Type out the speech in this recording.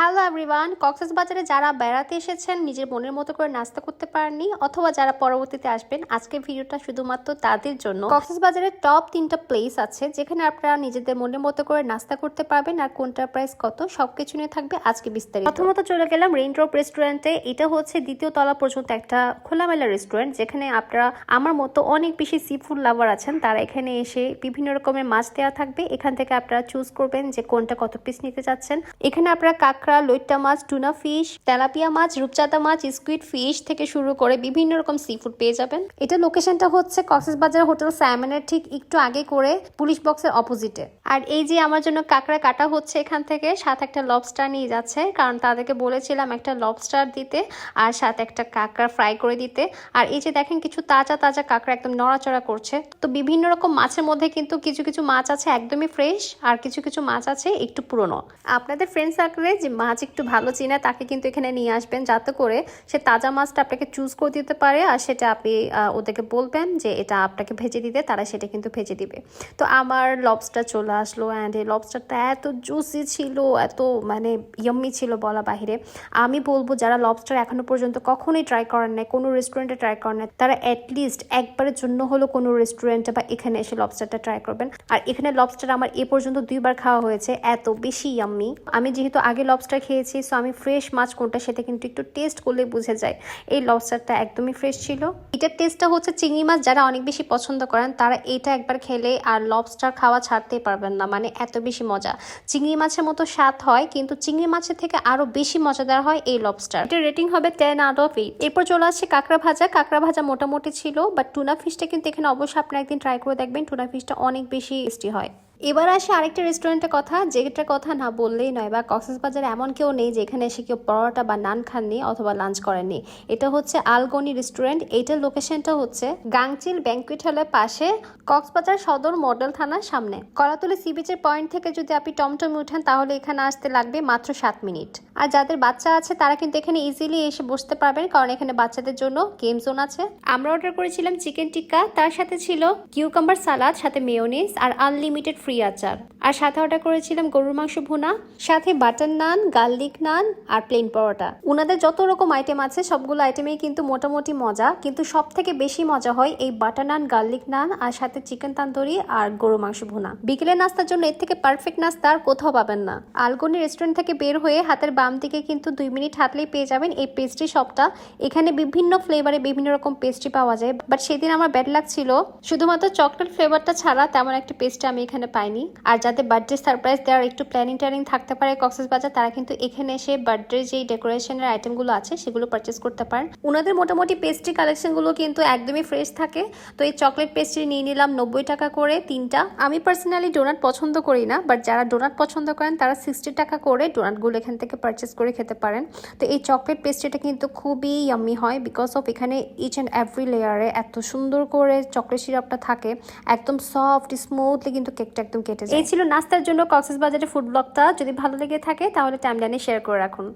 Hello everyone, কক্সবাজারে যারা বেড়াতে এসেছেন নিজের মনের মতো করে নাস্তা করতে পারেননি অথবা যারা পরবর্তীতে আসবেন, আজকের ভিডিওটা শুধুমাত্র তাদের জন্য। কক্সবাজারের টপ 3টা প্লেস আছে যেখানে আপনারা নিজেদের মনের মতো করে নাস্তা করতে পারবেন, আর কোনটার প্রাইস কত সবকিছু নিয়ে থাকবে আজকে বিস্তারিত। প্রথমত চলে গেলাম রেইনড্রপ রেস্টুরেন্টে। এটা হচ্ছে দ্বিতীয় তলা পর্যন্ত একটা খোলামেলা রেস্টুরেন্ট, যেখানে আপনারা আমার মতো অনেক বেশি সি ফুড লাভার আছেন, তারা এখানে এসে বিভিন্ন রকমের মাছ দেওয়া থাকবে। এখান থেকে আপনারা চুজ করবেন যে কোনটা কত পিস নিতে চাচ্ছেন। এখানে আপনারা কাঁকড়া, লইট্টা মাছ, টুনা ফিশ, তেলাপিয়া মাছ, রূপচাঁদা মাছ, স্কুইড ফিশ থেকে শুরু করে বিভিন্ন রকম সি ফুড পেয়ে যাবেন। এটা লোকেশনটা হচ্ছে কক্সবাজার হোটেল স্যামনের ঠিক একটু আগে করে পুলিশ বক্সের অপোজিটে। আর এই যে আমার জন্য কাঁকড়া কাটা হচ্ছে এখান থেকে, সাথে একটা লবস্টার নিয়ে যাচ্ছে, কারণ তাদেরকে বলেছিলাম একটা লবস্টার দিতে আর সাথে একটা কাঁকড়া ফ্রাই করে দিতে। আর এই যে দেখেন কিছু তাজা তাজা কাঁকড়া একদম নড়াচড়া করছে। তো বিভিন্ন রকম মাছের মধ্যে কিন্তু কিছু কিছু মাছ আছে একদমই ফ্রেশ, আর কিছু কিছু মাছ আছে একটু পুরনো। আপনাদের ফ্রেন্ড সার্কেলে যে মাছ একটু ভালো চিনে তাকে কিন্তু এখানে নিয়ে আসবেন, যাতে করে সে তাজা মাছটা আপনাকে চুজ করে দিতে পারে, আর সেটা আপনি ওদেরকে বলবেন যে এটা আপনাকে ভেজে দিতে, তারা সেটা কিন্তু ভেজে দিবে। তো আমার লবস্টার চলে আসলো, অ্যান্ড এই লবস্টারটা এত জুসি ছিল, এত মানে ইয়াম্মি ছিল বলা বাহিরে। আমি বলবো যারা লবস্টার এখনো পর্যন্ত কখনোই ট্রাই করেন নাই, কোনো রেস্টুরেন্টে ট্রাই করেন নাই, তারা অ্যাটলিস্ট একবারের জন্য হলো কোনো রেস্টুরেন্টে বা এখানে এসে লবস্টারটা ট্রাই করবেন। আর এখানে লবস্টার আমার এ পর্যন্ত 2বার খাওয়া হয়েছে, এত বেশি ইয়াম্মি। আমি যেহেতু আগে লবস্টার খেয়েছি, সো আমি ফ্রেশ মাছ কোনটা সেটা কিন্তু একটু টেস্ট করলে বুঝে যায়। এই লবস্টারটা একদমই ফ্রেশ ছিল। এটার টেস্টটা হচ্ছে চিংড়ি মাছ যারা অনেক বেশি পছন্দ করেন তারা এটা একবার খেলে আর লবস্টার খাওয়া ছাড়তেই পারবেন না, মানে এত বেশি মজা। চিংড়ি মাছের মতো স্বাদ হয়, কিন্তু চিংড়ি মাছের থেকে আরো বেশি মজাদার হয় এই লবস্টার। এটা রেটিং হবে 10 আউট অফ 8। এরপর চলে আসছে কাঁকড়া ভাজা। কাঁকড়া ভাজা মোটামুটি ছিল, বাট টুনা ফিশটা কিন্তু এখানে অবশ্যই আপনারা একদিন ট্রাই করে দেখবেন। টুনা ফিশটা অনেক বেশি টেস্টি হয়। এবার আসে আরেকটা রেস্টুরেন্টের কথা, যেটার কথা না বললেই নয়, বা কক্সবাজারে এমন কেউ নেই যেখানে এসে কেউ পরোটা বা নান খাননি অথবা লাঞ্চ করেননি। এটা হচ্ছে আলগনি রেস্টুরেন্ট। এইটার লোকেশনটা হচ্ছে গাংচিল ব্যাংকুয়েট হলের পাশে, কক্সবাজার সদর মডেল থানার সামনে। কলাতলি সি বিচের পয়েন্ট থেকে যদি আপনি টমটমে উঠেন তাহলে এখানে আসতে লাগবে মাত্র 7 মিনিট। আর যাদের বাচ্চা আছে তারা কিন্তু এখানে ইজিলি এসে বসতে পারবেন, কারণ এখানে বাচ্চাদের জন্য গেম জোন আছে। আমরা অর্ডার করেছিলাম চিকেন টিক্কা, তার সাথে ছিল কিউকাম্বার সালাদ, সাথে মেয়োনিজ আর আনলিমিটেড ফ্রি আচার। আর সাথে অর্ডার করেছিলাম গরুর মাংস ভুনা, সাথে বাটার নান, গার্লিক নান আর প্লেন পরোটা। ওনাদের যত রকম আইটেম আছে সবগুলো আইটেমেই কিন্তু মোটামুটি মজা, কিন্তু সব থেকে বেশি মজা হয় এই বাটার নান, গার্লিক নান আর সাথে চিকেন তান্দুরি আর গরুর মাংস ভুনা। বিকেলের নাস্তার জন্য এর থেকে পারফেক্ট নাস্তা আর কোথাও পাবেন না। আলগনি রেস্টুরেন্ট থেকে বের হয়ে হাতের বাম দিকে কিন্তু 2 মিনিট হাঁটলেই পেয়ে যাবেন এই পেস্ট্রি শপটা। এখানে বিভিন্ন ফ্লেভারে বিভিন্ন রকম পেস্ট্রি পাওয়া যায়, বাট সেদিন আমার ব্যাড লাক ছিল, শুধুমাত্র চকলেট ফ্লেভারটা ছাড়া তেমন একটা পেস্ট্রি আমি এখানে পাইনি। আর যাদের বার্থডে সারপ্রাইজ দেওয়ার একটু প্ল্যানিং থাকতে পারে কক্সবাজার, তারা কিন্তু এখানে এসে বার্থডে যেই ডেকোরেশনের আইটেমগুলো আছে সেগুলো পারচেস করতে পারেন। ওনাদের মোটামুটি পেস্ট্রি কালেকশনগুলো কিন্তু একদমই ফ্রেশ থাকে। তো এই চকলেট পেস্ট্রি নিয়ে নিলাম 90 টাকা করে 3টা। আমি পার্সোনালি ডোনাট পছন্দ করি না, বাট যারা ডোনাট পছন্দ করেন তারা 60 টাকা করে ডোনাটগুলো এখান থেকে পারচেস করে খেতে পারেন। তো এই চকলেট পেস্ট্রিটা কিন্তু খুবই ইয়াম্মি হয়, বিকজ অফ এখানে ইচ অ্যান্ড এভরি লেয়ারে এত সুন্দর করে চকলেট সিরাপটা থাকে, একদম সফট স্মুথলি কিন্তু কেকটা একদম কেটে যায়। এই ছিল নাস্তার জন্য কক্সবাজারের ফুড ব্লগটা। যদি ভালো লেগে থাকে তাহলে টাইমলাইনে শেয়ার করে রাখুন।